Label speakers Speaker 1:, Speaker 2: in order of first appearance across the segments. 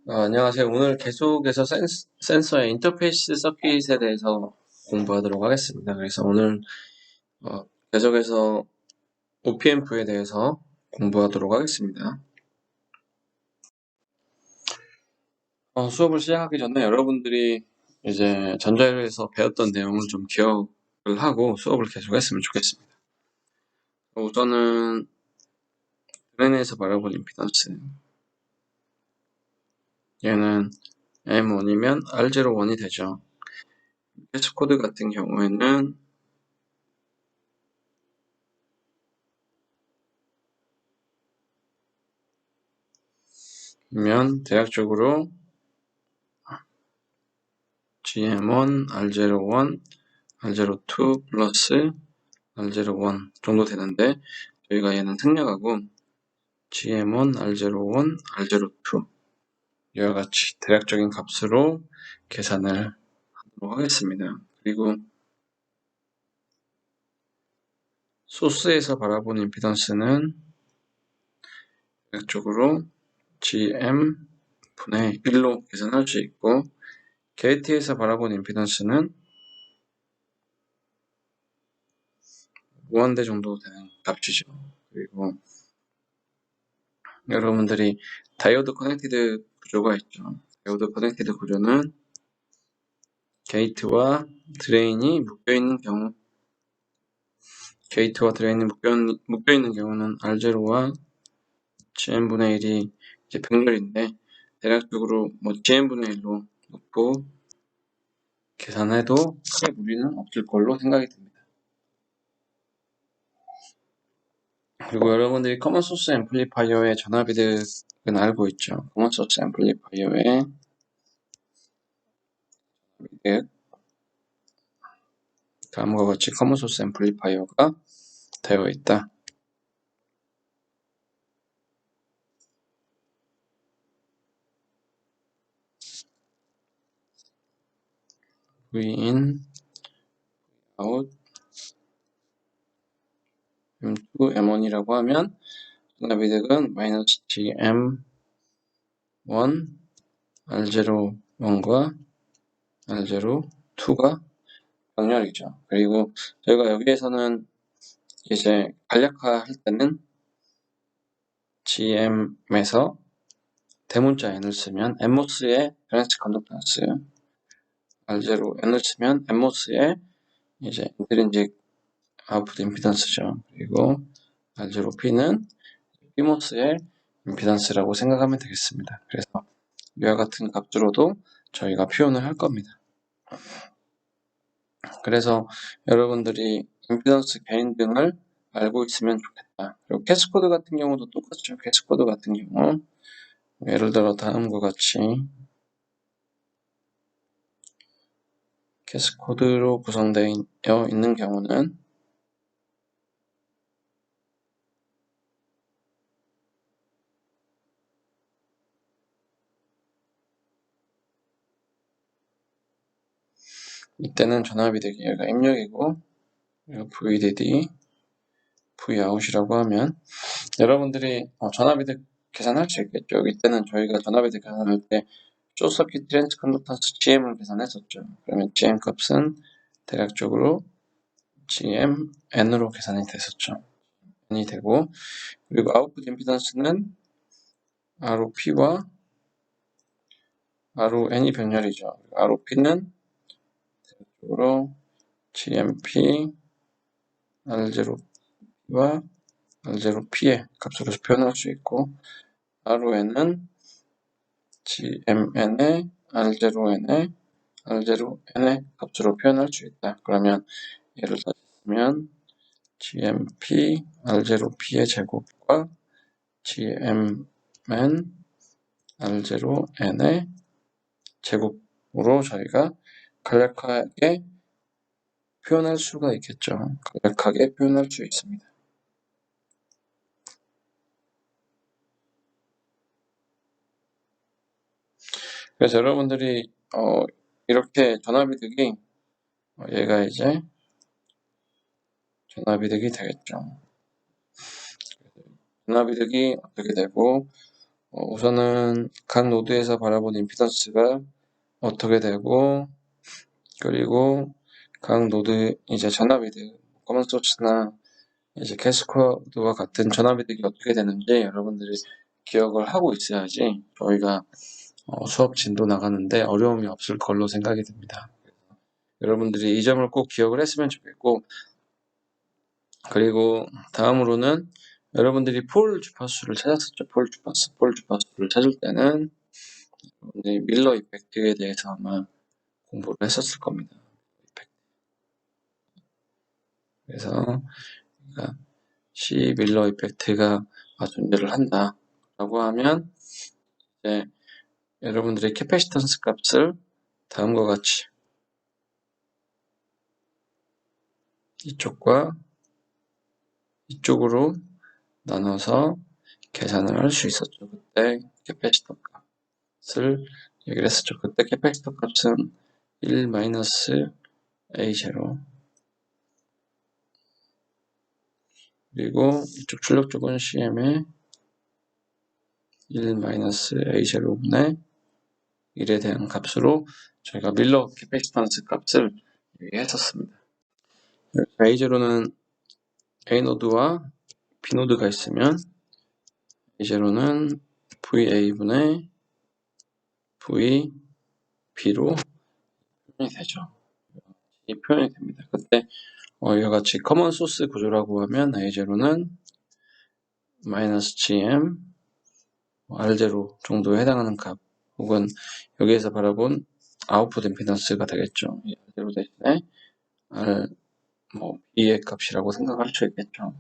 Speaker 1: 안녕하세요. 오늘 계속해서 센서의 인터페이스 서킷에 대해서 공부하도록 하겠습니다. 그래서 오늘 계속해서 OPMP에 대해서 공부하도록 하겠습니다. 수업을 시작하기 전에 여러분들이 이제 전자율에서 배웠던 내용을 좀 기억을 하고 수업을 계속했으면 좋겠습니다. 우선은 드레인에서 바라본 임피던스, 얘는 M1이면 R01이 되죠. 패스코드 같은 경우에는 대략적으로 GM1, R01, R02 플러스 R01 정도 되는데 저희가 얘는 생략하고 GM1, R01, R02 이와 같이 대략적인 값으로 계산을 하도록 하겠습니다. 그리고 소스에서 바라본 임피던스는 대략적으로 GM 분의 1로 계산할 수 있고 게이트에서 바라본 임피던스는 무한대 정도 되는 값이죠. 그리고 여러분들이 다이오드 커넥티드 구조가 있죠. 다이오드 커넥티드 구조는 게이트와 드레인이 묶여있는 경우, 게이트와 드레인이 묶여있는 경우는 R0와 GM분의 1이 이제 병렬인데 대략적으로 GM분의 1로 놓고 계산해도 크게 무리는 없을 걸로 생각이 듭니다. 그리고 여러분들이 커먼 소스 앰플리파이어의 전압이득은 알고 있죠. 커먼 소스 앰플리파이어의 전압이득 다음과 같이 커먼 소스 앰플리파이어가 되어 있다. Vin, out, M2, M1이라고 하면 전압이득은 마이너스 GM1, R01과 R02가 병렬이죠. 그리고 저희가 여기에서는 이제 간략화 할 때는 GM에서 대문자 n을 쓰면 n모스의 트랜스 컨덕턴스, R0n을 쓰면 n모스의 이제 인트린직 아웃풋 임피던스죠. 그리고 R0P는 P모스의 임피던스라고 생각하면 되겠습니다. 그래서 이와 같은 값으로도 저희가 표현을 할 겁니다. 그래서 여러분들이 임피던스 개인 등을 알고 있으면 좋겠다. 그리고 캐스코드 같은 경우도 똑같죠. 캐스코드 같은 경우 예를 들어 다음과 같이 캐스코드로 구성되어 있는 경우는 이때는 전압이득이 얘가 입력이고 VDD, Vout이라고 하면 여러분들이 전압이득 계산할 수 있겠죠. 이때는 저희가 전압이득 계산할 때 쇼서킷 트랜스 컨덕턴스 GM을 계산했었죠. 그러면 GM 값은 대략적으로 GMN으로 계산이 됐었죠. N이 되고 그리고 아웃풋 임피던스는 ROP와 RON이 병렬이죠. ROP는 대략적으로 GMP R0P와 R0P의 값으로 표현할 수 있고 RON은 GMN의 R0N의 R0N의 값으로 표현할 수 있다. 그러면 예를 들면 GMP R0P의 제곱과 GMN R0N의 제곱으로 저희가 간략하게 표현할 수가 있겠죠. 간략하게 표현할 수 있습니다. 그래서 여러분들이 이렇게 전압이득이 얘가 이제 전압이득이 되겠죠. 전압이득이 어떻게 되고 우선은 각 노드에서 바라본 임피던스가 어떻게 되고, 그리고 각 노드 이제 전압이득, 커먼 소스나 이제 캐스코드와 같은 전압이득이 어떻게 되는지 여러분들이 기억을 하고 있어야지 저희가 수업 진도 나가는데 어려움이 없을 걸로 생각이 듭니다. 여러분들이 이 점을 꼭 기억을 했으면 좋겠고, 그리고 다음으로는 여러분들이 폴 주파수를 찾았었죠. 폴 주파수를 찾을 때는 밀러 이펙트에 대해서 아마 공부를 했었을 겁니다. 그래서 C 밀러 이펙트가 존재를 한다라고 하면 이제 여러분들의 캐패시턴스 값을 다음과 같이 이쪽과 이쪽으로 나눠서 계산을 할 수 있었죠. 그때 캐패시터 값을 얘기를 했었죠. 그때 캐패시터 값은 1-A0 그리고 이쪽 출력 쪽은 CM의 1-A0분의 1에 대한 값으로 저희가 밀러 캐패시턴스 값을 얘기했었습니다. A0는 A노드와 B노드가 있으면 A0는 VA분의 VB로 표현이 되죠. 이 표현이 됩니다. 그때 이와 같이 커먼 소스 구조라고 하면 A0는 -GM R0 정도에 해당하는 값 혹은 여기에서 바라본 아웃풋 임피던스가 되겠죠. R0 대신에 B의 값이라고 생각할 수 있겠죠.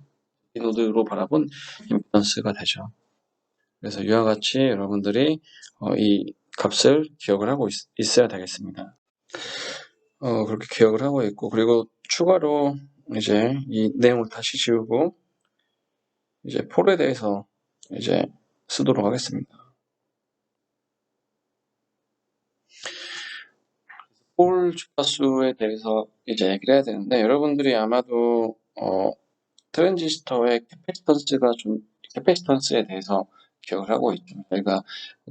Speaker 1: 이 노드로 바라본 임피던스가 되죠. 그래서 이와 같이 여러분들이 이 값을 기억을 하고 있어야 되겠습니다. 그렇게 기억을 하고 있고, 그리고 추가로 이제 이 내용을 다시 지우고 이제 폴에 대해서 이제 쓰도록 하겠습니다. 폴 주파수에 대해서 이제 얘기를 해야 되는데, 여러분들이 아마도 트랜지스터의 캐패시턴스에 대해서 기억을 하고 있죠. 저희가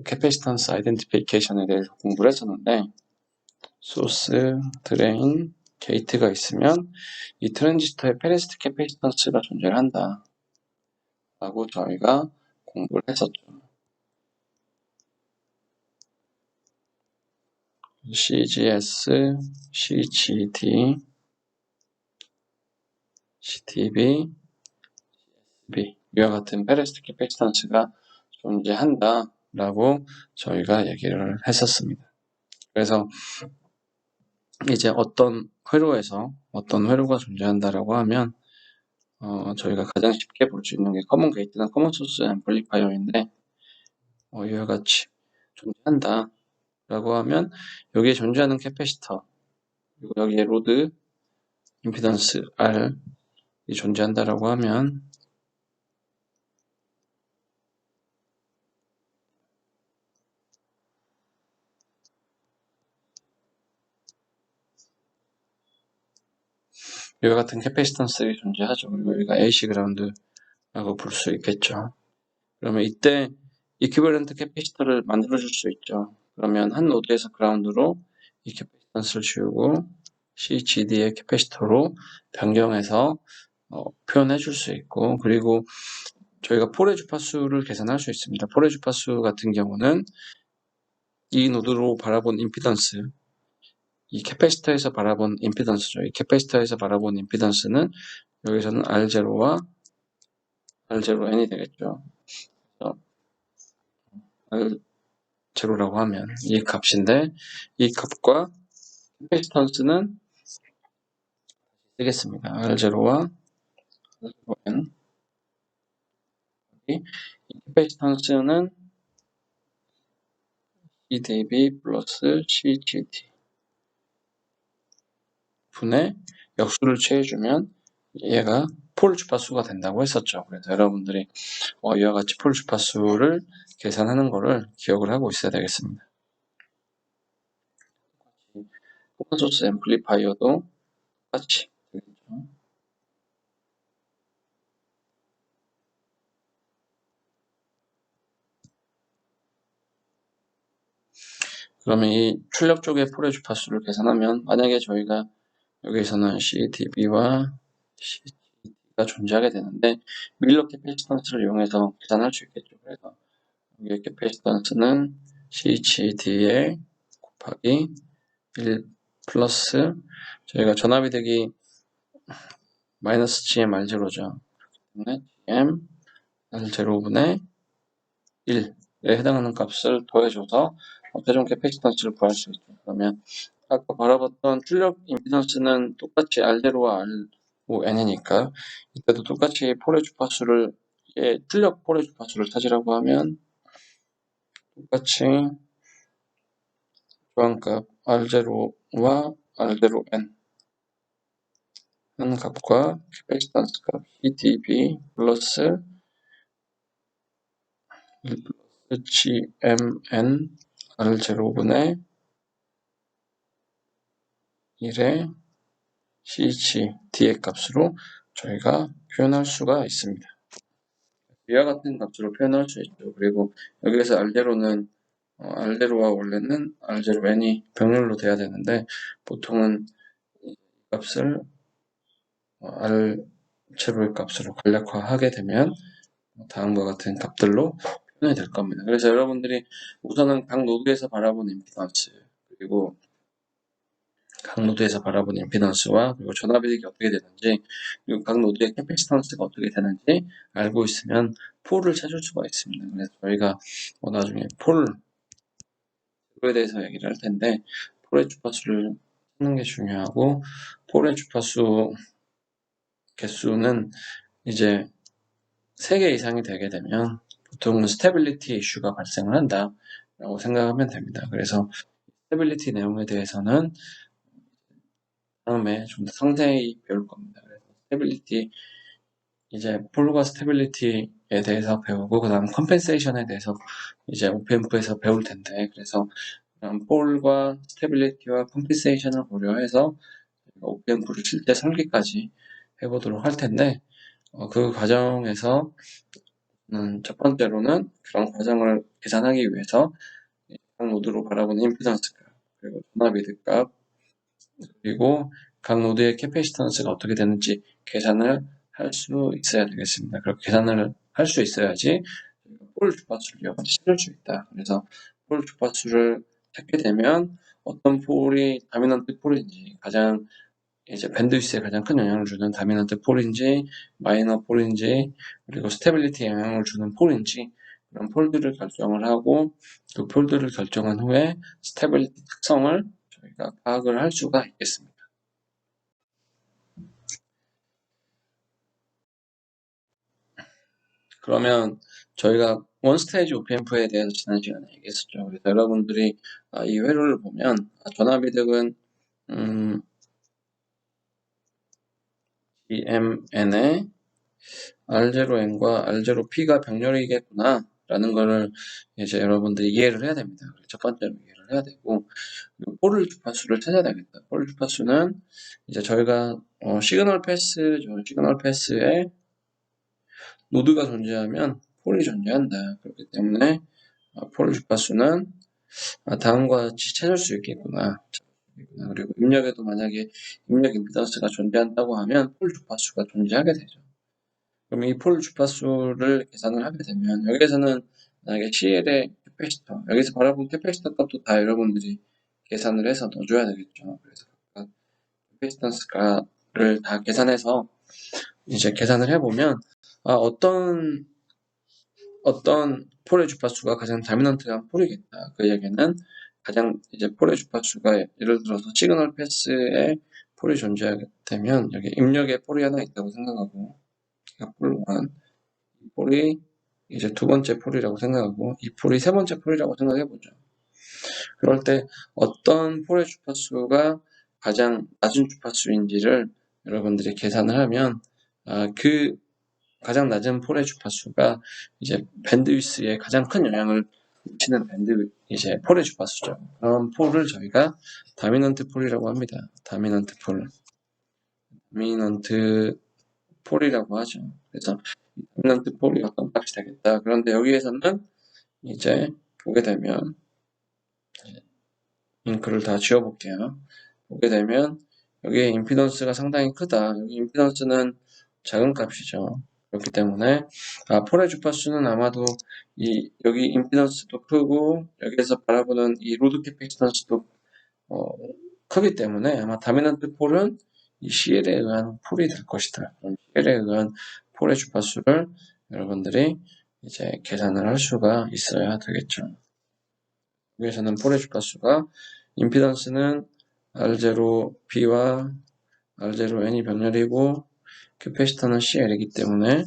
Speaker 1: 캐패시턴스 아이덴티피케이션에 대해서 공부를 했었는데, 소스, 드레인, 게이트가 있으면 이 트랜지스터에 페레스트 캐패시턴스가 존재를 한다 라고 저희가 공부를 했었죠. CGS, CGD, CTB, CSB 이와 같은 페레스트 캐패시턴스가 존재한다 라고 저희가 얘기를 했었습니다. 그래서 이제 어떤 회로가 존재한다라고 하면 저희가 가장 쉽게 볼 수 있는 게 커먼 게이트나 커먼 소스 앰플리파이어인데 이와 같이 존재한다 라고 하면 여기에 존재하는 캐패시터 그리고 여기에 로드 임피던스 R이 존재한다라고 하면 이와 같은 캐패시턴스가 존재하죠. 그리고 여기가 AC 그라운드라고 볼 수 있겠죠. 그러면 이때 이퀴벌런트 캐패시터를 만들어줄 수 있죠. 그러면 한 노드에서 그라운드로 이 캐패시턴스를 지우고 CGD의 캐패시터로 변경해서 표현해 줄 수 있고, 그리고 저희가 폴의 주파수를 계산할 수 있습니다. 폴의 주파수 같은 경우는 이 노드로 바라본 임피던스, 이 캐패시터에서 바라본 임피던스죠. 이 캐패시터에서 바라본 임피던스는 여기서는 R0와 R0N이 되겠죠. R0라고 하면 이 값인데 이 값과 캐패시턴스는 쓰겠습니다. R0와 R0N 이 캐패시턴스는 CDB 플러스 CGD 분의 역수를 취해주면 얘가 폴 주파수가 된다고 했었죠. 그래서 여러분들이 이와 같이 폴 주파수를 계산하는 거를 기억을 하고 있어야 되겠습니다. 오픈소스 앰플리파이어도 똑같이 되겠죠. 그러면 이 출력 쪽의 폴의 주파수를 계산하면 만약에 저희가 여기서는 CDB와 CD가 존재하게 되는데 밀러 캐패시턴스를 이용해서 계산할 수 있겠죠. 그래서 여기의 캐패시턴스는 CHD에 곱하기 1 플러스 저희가 전압이득이 마이너스 GM R0죠. 그렇기 때문에 GM R0분의 1에 해당하는 값을 더해줘서 최종 캐패시턴스를 구할 수 있죠. 그러면 아까 바라봤던 출력 임피던스는 똑같이 R0와 R5N이니까 이때도 똑같이 폴의 주파수를 출력 폴의 주파수를 찾으라고 하면 똑같이 조항값 R0와 R0N 하는 값과 캐패시턴스 값 CDB 플러스 GMN R0분의 1의 CHD의 값으로 저희가 표현할 수가 있습니다. 위와 같은 값으로 표현할 수 있죠. 그리고 여기에서 R0는 R0와 원래는 R0N이 병렬로 돼야 되는데 보통은 이 값을 R0의 값으로 간략화하게 되면 다음과 같은 값들로 표현이 될 겁니다. 그래서 여러분들이 우선은 각 노드에서 바라본 임피던스 그리고 각 노드에서 바라본 임피던스와 그리고 전압이득이 어떻게 되는지 그리고 각 노드의 캐패시턴스가 어떻게 되는지 알고 있으면 폴을 찾을 수가 있습니다. 그래서 저희가 나중에 폴에 대해서 얘기를 할 텐데 폴의 주파수를 찾는 게 중요하고 폴의 주파수 개수는 이제 3개 이상이 되게 되면 보통은 스테빌리티 이슈가 발생을 한다 라고 생각하면 됩니다. 그래서 스테빌리티 내용에 대해서는 다음에 좀 더 상세히 배울 겁니다. 그래서 스테빌리티 이제 폴과 스테빌리티에 대해서 배우고 그 다음 컴펜세이션에 대해서 이제 오펜프에서 배울 텐데 그래서 폴과 스테빌리티와 컴펜세이션을 고려해서 오펜프를 칠 때 설계까지 해보도록 할 텐데 그 과정에서 첫 번째로는 그런 과정을 계산하기 위해서 각 노드로 바라보는 임피던스 값 그리고 전압이득 값 그리고 각 노드의 캐패시턴스가 어떻게 되는지 계산을 할 수 있어야 되겠습니다. 그렇게 계산을 할 수 있어야지 폴 주파수를 찾을 수 있다. 그래서 폴 주파수를 찾게 되면 어떤 폴이 다미넌트 폴인지 가장 이제 밴드위스에 가장 큰 영향을 주는 다미넌트 폴인지 마이너 폴인지 그리고 스테빌리티에 영향을 주는 폴인지 그런 폴들을 결정을 하고 그 폴들을 결정한 후에 스테빌리티 특성을 저희가 파악을 할 수가 있겠습니다. 그러면 저희가 원스테이지 OPM프에 대해서 지난 시간에 얘기했었죠. 그래서 여러분들이 이 회로를 보면 전압이득은 GMN의 R0N과 R0P가 병렬이겠구나 라는 거를 이제 여러분들이 이해를 해야 됩니다. 첫 번째로 이해를 해야 되고 폴 주파수를 찾아야 되겠다. 폴 주파수는 이제 저희가 시그널 패스에 노드가 존재하면 폴이 존재한다. 그렇기 때문에 폴 주파수는 다음과 같이 찾을 수 있겠구나. 그리고 입력에도 만약에 입력 임피던스가 존재한다고 하면 폴 주파수가 존재하게 되죠. 그럼 이 폴 주파수를 계산을 하게 되면 여기에서는 만약에 CL의 캐패시터 여기서 바라본 캐패시터 값도 다 여러분들이 계산을 해서 넣어줘야 되겠죠. 그래서 캐패시턴스 값을 다 계산해서 이제 계산을 해보면 어떤 폴의 주파수가 가장 다미넌트한 폴이겠다. 그 얘기는 가장 이제 폴의 주파수가 예를 들어서 시그널 패스에 폴이 존재하게 되면 여기 입력에 폴이 하나 있다고 생각하고 폴 1, 이 폴이 이제 두 번째 폴이라고 생각하고 이 폴이 세 번째 폴이라고 생각해보죠. 그럴 때 어떤 폴의 주파수가 가장 낮은 주파수인지를 여러분들이 계산을 하면 그 가장 낮은 폴의 주파수가 이제 밴드위스에 가장 큰 영향을 미치는 이제 폴의 주파수죠. 그런 폴을 저희가 다미넌트 폴이라고 합니다. 다미넌트 폴이라고 하죠. 그래서 다미넌트 폴이 어떤 값이 되겠다. 그런데 여기에서는 이제 보게 되면 잉크를 다 지워볼게요. 보게 되면 여기에 임피던스가 상당히 크다. 여기 임피던스는 작은 값이죠. 그렇기 때문에 폴의 주파수는 아마도 여기 임피던스도 크고 여기에서 바라보는 이 로드 캐패시턴스도 크기 때문에 아마 다미넌트 폴은 이 CL에 의한 폴이 될 것이다. 그럼 CL에 의한 폴의 주파수를 여러분들이 이제 계산을 할 수가 있어야 되겠죠. 여기에서는 폴의 주파수가 임피던스는 R0B와 R0N이 병렬이고 캐패시터는 CL이기 때문에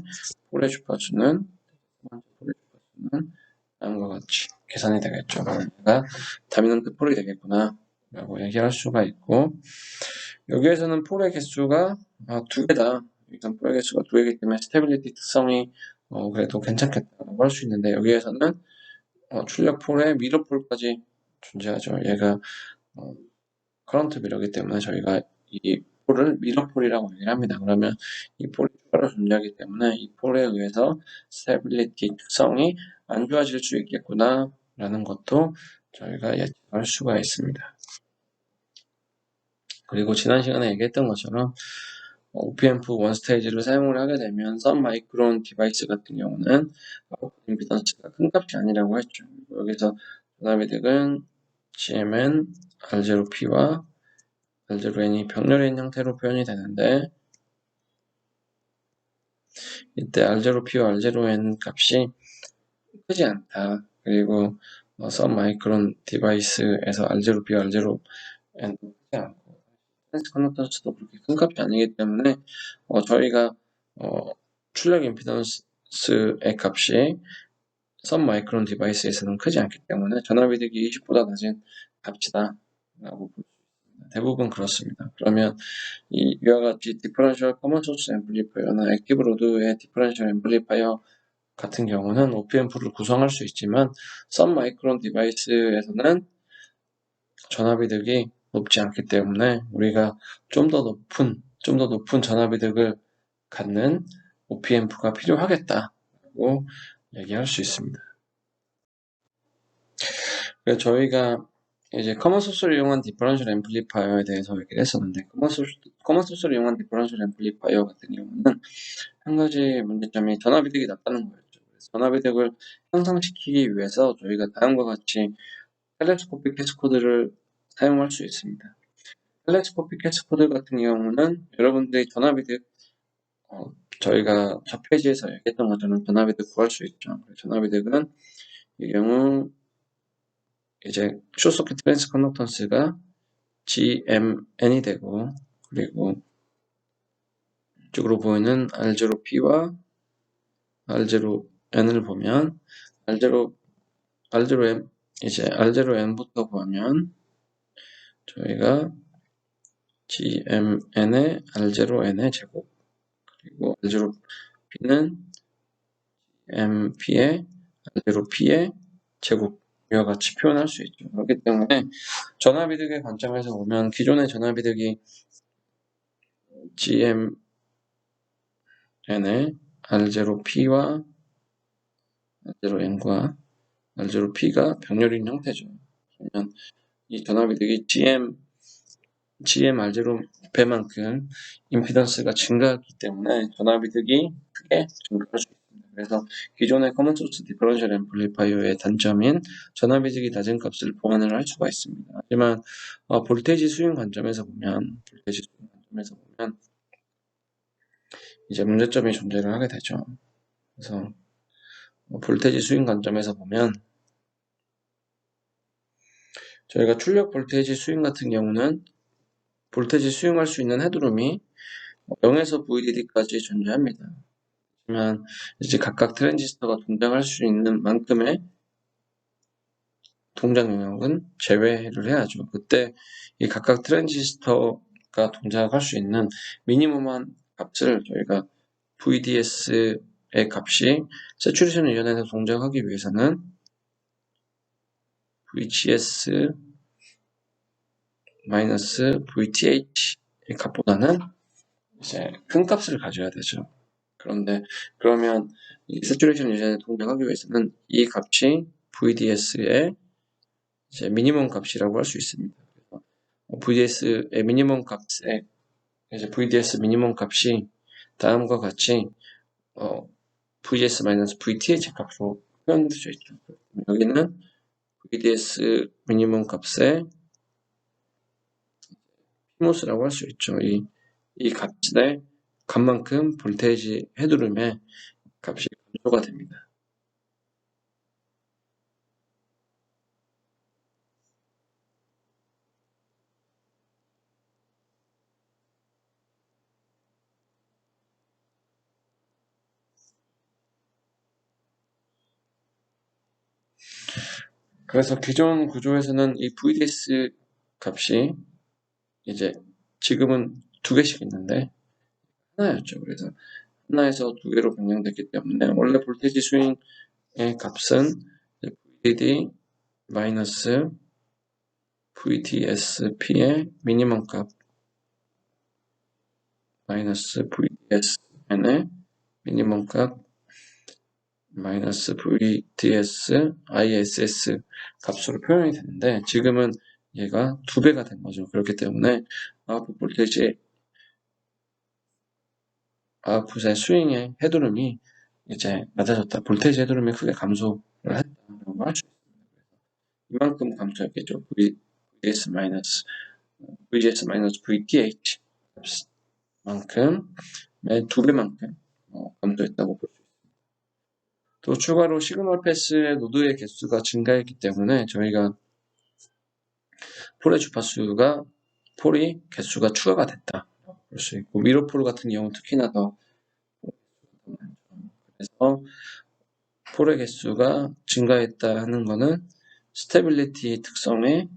Speaker 1: 폴의 주파수는 다음과 같이 계산이 되겠죠. 내가 다미넌트 폴이 되겠구나 라고 얘기할 수가 있고, 여기에서는 폴의 개수가 두 개다. 일단 폴의 개수가 두 개이기 때문에 스테빌리티 특성이 그래도 괜찮겠다고 할 수 있는데, 여기에서는 출력 폴에 미러 폴까지 존재하죠. 얘가 커런트 미러이기 때문에 저희가 이 폴을 미러 폴이라고 얘기를 합니다. 그러면 이 폴이 추가로 존재하기 때문에 이 폴에 의해서 스테빌리티 특성이 안 좋아질 수 있겠구나 라는 것도 저희가 예측할 수가 있습니다. 그리고 지난 시간에 얘기했던 것처럼 OPMP 원스테이지를 사용을 하게 되면 선 마이크론 디바이스 같은 경우는 임피던스가 큰 값이 아니라고 했죠. 여기서 전압이득은 GMN, R0P와 R0N이 병렬인 형태로 표현이 되는데, 이때 R0P와 R0N 값이 크지 않다. 그리고 선 마이크론 디바이스에서 R0P와 R0N도 크지 않고 트랜스컨덕턴스도 그렇게 큰 값이 아니기 때문에 저희가 출력 임피던스의 값이 선 마이크론 디바이스에서는 크지 않기 때문에 전압이득이 20보다 낮은 값이다 라고 볼 수 있습니다. 대부분 그렇습니다. 그러면 이와 같이 디퍼런셜 커먼 소스 앰플리파이어나 액티브 로드의 디퍼런셜 앰플리파이어 같은 경우는 OPMP를 구성할 수 있지만 선 마이크론 디바이스에서는 전압이득이 높지 않기 때문에 우리가 좀 더 높은 전압이득을 갖는 OPMP가 필요하겠다고 얘기할 수 있습니다. 그래서 저희가 이제 커먼 소스를 이용한 디퍼런셜 앰플리파이어에 대해서 얘기를 했었는데, 커먼 소스를 이용한 디퍼런셜 앰플리파이어 같은 경우는 한 가지 문제점이 전압이득이 낮다는 거였죠. 그래서 전압이득을 향상시키기 위해서 저희가 다음과 같이 텔레스코픽 캐스코드를 사용할 수 있습니다. 텔레스코픽 캐스코드 같은 경우는 여러분들이 전압이득 저희가 첫 페이지에서 얘기했던 것처럼 전압이득 구할 수 있죠. 전압이득은 이 경우 이제 숏서킷 트랜스 컨덕턴스가 GMN이 되고, 그리고 이쪽으로 보이는 R0P와 R0N을 보면 R0M 이제 R0N부터 보면 저희가 GMN의 R0N의 제곱, 그리고 R0P는 MP의 R0P의 제곱 이와 같이 표현할 수 있죠. 그렇기 때문에 전압이득의 관점에서 보면 기존의 전압이득이 GMN의 R0P와 R0N과 R0P가 병렬인 형태죠. 그러면 이 전압이득이 GM R0 배만큼 임피던스가 증가하기 때문에 전압이득이 크게 증가할 수 있습니다. 그래서 기존의 커먼 소스 디퍼런셜 앰플리파이어의 단점인 전압이득이 낮은 값을 보완을 할 수가 있습니다. 하지만 볼테이지 수용 관점에서 보면 이제 문제점이 존재를 하게 되죠. 그래서 볼테이지 수용 관점에서 보면 저희가 출력 볼테이지 수용 같은 경우는 볼테이지 수용할 수 있는 헤드룸이 0에서 VDD까지 존재합니다. 하지만 이제 각각 트랜지스터가 동작할 수 있는 만큼의 동작 영역은 제외를 해야죠. 그때 이 각각 트랜지스터가 동작할 수 있는 미니멈한 값을 저희가 VDS의 값이 세츄레이션 리전에서 동작하기 위해서는 VGS VTH의 값보다는 이제 큰 값을 가져야 되죠. 그러면 이 세츄레이션 리전에 동작하기 위해서는 이 값이 VDS의 이제 미니멈 값이라고 할 수 있습니다. 그래서 VDS의 미니멈 값에 이제 VDS 미니멈 값이 다음과 같이 VDS-VTH 값으로 표현되어 있죠. 여기는 VDS 미니멈 값에 PMOS라고 할 수 있죠. 이 값의 값만큼 볼테이지 헤드룸의 값이 감소가 됩니다. 그래서 기존 구조에서는 이 VDS 값이 이제 지금은 두 개씩 있는데 하나였죠. 그래서 하나에서 두 개로 변경됐기 때문에 원래 볼테이지 스윙의 값은 VDD 마이너스 VDSP의 미니멈 값 마이너스 VDSN의 미니멈 값 마이너스 VDS ISS 값으로 표현이 되는데 지금은 얘가 두 배가 된 거죠. 그렇기 때문에 아웃풋 볼테이지 아웃풋의 스윙의 헤드룸이 이제 낮아졌다. 볼테이지 헤드룸이 크게 감소를 했다고 할 수 있습니다. 이만큼 감소했겠죠. VGS 마이너스 VTH 만큼 두 배만큼 감소했다고 볼 수 있습니다. 또 추가로 시그널 패스의 노드의 개수가 증가했기 때문에 저희가 폴의 주파수가 폴이 개수가 추가가 됐다 볼 수 있고 미러폴 같은 경우 특히나 더 그래서 폴의 개수가 증가했다 하는 것은 스테빌리티 특성에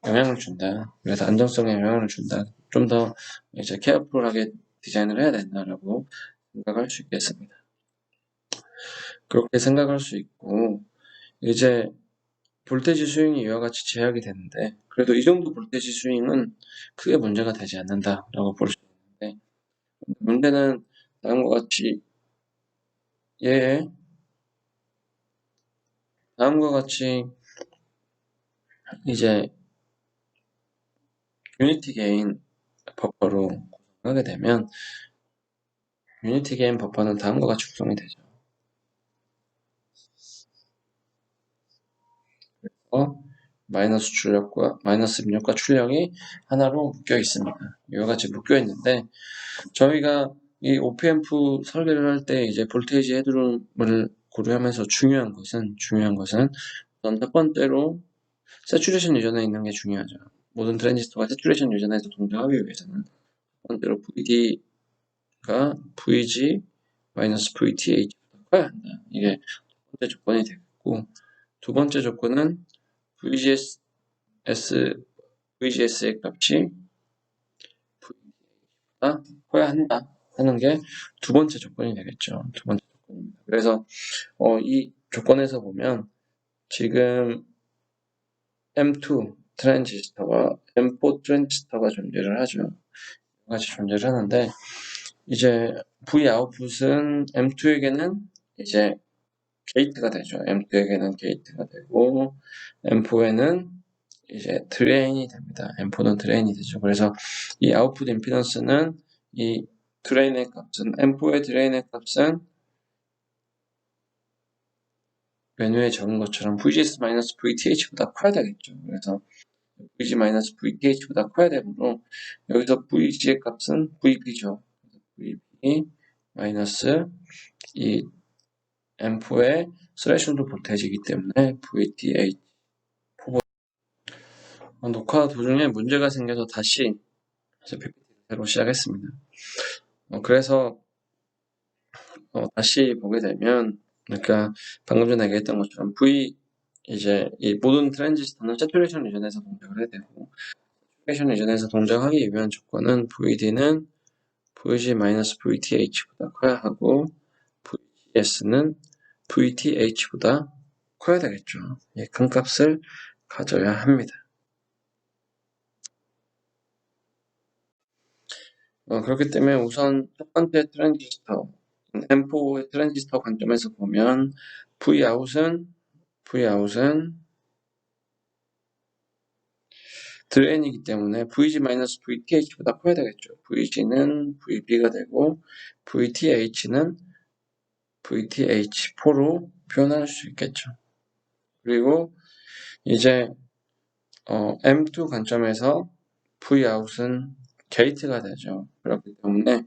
Speaker 1: 영향을 준다. 그래서 안정성에 영향을 준다. 좀 더 이제 케어풀하게 디자인을 해야 된다라고 생각할 수 있겠습니다. 그렇게 생각할 수 있고 이제 볼테이지 스윙이 이와 같이 제약이 되는데 그래도 이 정도 볼테이지 스윙은 크게 문제가 되지 않는다라고 볼 수 있는데 문제는 다음과 같이 다음과 같이 이제 유니티 게인 버퍼로 구성하게 되면 유니티 게인 버퍼는 다음과 같이 구성이 되죠. 마이너스 출력과 마이너스 입력과 출력이 하나로 묶여 있습니다. 이와 같이 묶여 있는데 저희가 이 오프앰프 설계를 할 때 이제 볼테이지 헤드룸을 고려하면서 중요한 것은 우선 첫 번째로 세츄레이션 유전에 있는 게 중요하죠. 모든 트랜지스터가 세츄레이션 유전에서 동작하기 위해서는 첫 번째로 VD가 VG 마이너스 VTH 커야 한다. 이게 첫 번째 조건이 되겠고 두 번째 조건은 VGS의 값이 VTH보다 커야 한다 하는 게 두 번째 조건이 되겠죠. 두 번째 조건입니다. 그래서 이 조건에서 보면 지금 M2 트랜지스터와 M4 트랜지스터가 존재를 하죠. 같이 존재를 하는데 이제 V 아웃풋은 M2에게는 이제 게이트가 되죠. M2에게는 게이트가 되고 M4에는 이제 드레인이 됩니다. M4는 드레인이 되죠. 그래서 이 아웃풋 임피던스는 이 드레인의 값은 M4의 드레인의 값은 메뉴에 적은 것처럼 VGS-VTH보다 커야 되겠죠. 그래서 VG-VTH보다 커야 되므로 여기서 VG의 값은 VB죠. VB 마이너스 이 M4의 스레션드 볼테이지이기 때문에 VTH 녹화 도중에 문제가 생겨서 다시 PPT를 새로 시작했습니다. 그래서 다시 보게 되면 그러니까 방금 전에 얘기했던 것처럼 이제 이 모든 트랜지스터는 세츄레이션 리전에서 동작을 해야 되고 세츄레이션 리전에서 동작하기 위한 조건은 VD는 VG-VTH보다 커야 하고 VGS는 VTH보다 커야 되겠죠. 큰 값을 가져야 합니다. 그렇기 때문에 우선 첫 번째 트랜지스터 M4의 트랜지스터 관점에서 보면 Vout은 Vout은 drn이기 때문에 VG-VTH보다 커야 되겠죠. VG는 VB가 되고 VTH는 VTH4로 표현할 수 있겠죠. 그리고 이제 M2 관점에서 Vout은 게이트가 되죠. 그렇기 때문에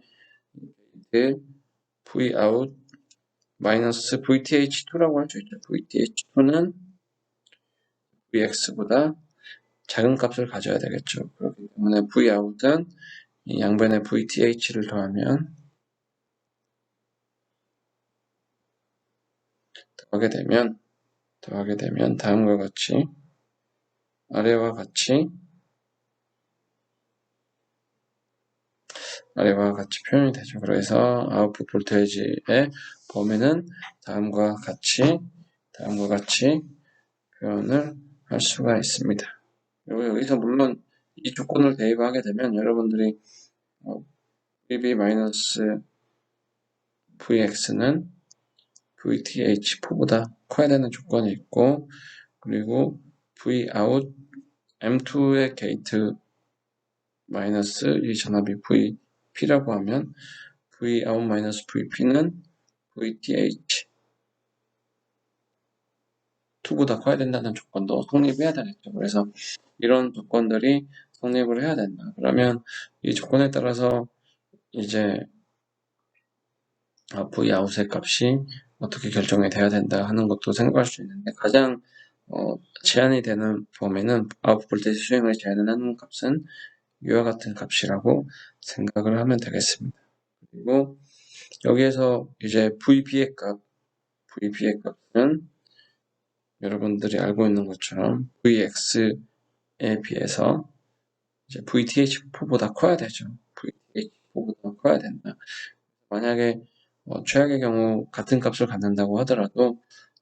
Speaker 1: Vout 마이너스 VTH2라고 할 수 있죠. VTH2는 Vx보다 작은 값을 가져야 되겠죠. 그렇기 때문에 Vout은 이 양변에 VTH를 더하게 되면 다음과 같이 아래와 같이 표현이 되죠. 그래서 아웃풋 볼테이지의 범위는 다음과 같이 표현을 할 수가 있습니다. 그리고 여기서 물론 이 조건을 대입하게 되면 여러분들이 VB-VX는 VTH4보다 커야 되는 조건이 있고, 그리고 Vout M2의 게이트 마이너스 이 전압이 VP라고 하면 Vout 마이너스 VP는 VTH2보다 커야 된다는 조건도 성립해야 되겠죠. 그래서 이런 조건들이 성립을 해야 된다. 그러면 이 조건에 따라서 이제 Vout의 값이 어떻게 결정이 돼야 된다 하는 것도 생각할 수 있는데, 가장 제한이 되는 범위는 아웃풋 볼테이지 스윙을 제한하는 값은 이와 같은 값이라고 생각을 하면 되겠습니다. 그리고 여기에서 이제 VB의 값은 여러분들이 알고 있는 것처럼 VX에 비해서 이제 VTH4보다 커야 되죠. VTH4보다 커야 된다. 만약에 최악의 경우 같은 값을 갖는다고 하더라도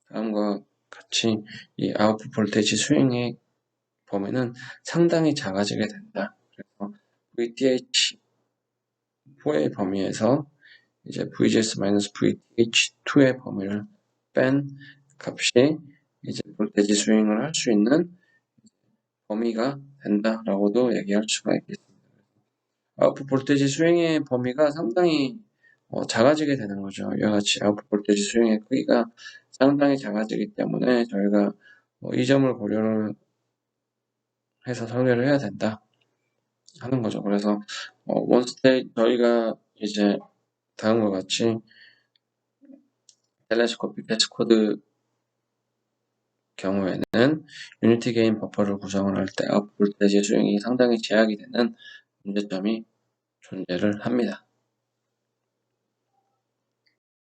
Speaker 1: 다음과 같이 이 아웃풋 볼테이지 스윙의 범위는 상당히 작아지게 된다. 그래서 VTH4의 범위에서 이제 VGS-VTH2의 범위를 뺀 값이 이제 볼테이지 스윙을 할 수 있는 범위가 된다라고도 얘기할 수가 있겠습니다. 아웃풋 볼테이지 스윙의 범위가 상당히 작아지게 되는 거죠. 이와 같이 아웃풋 볼테이지 스윙의 크기가 상당히 작아지기 때문에 저희가 이 점을 고려를 해서 설계를 해야 된다 하는 거죠. 그래서 저희가 이제 다음과 같이 텔레스코픽 패스코드 경우에는 유니티 게인 버퍼를 구성을 할 때 아웃풋 볼테이지 스윙이 상당히 제약이 되는 문제점이 존재를 합니다.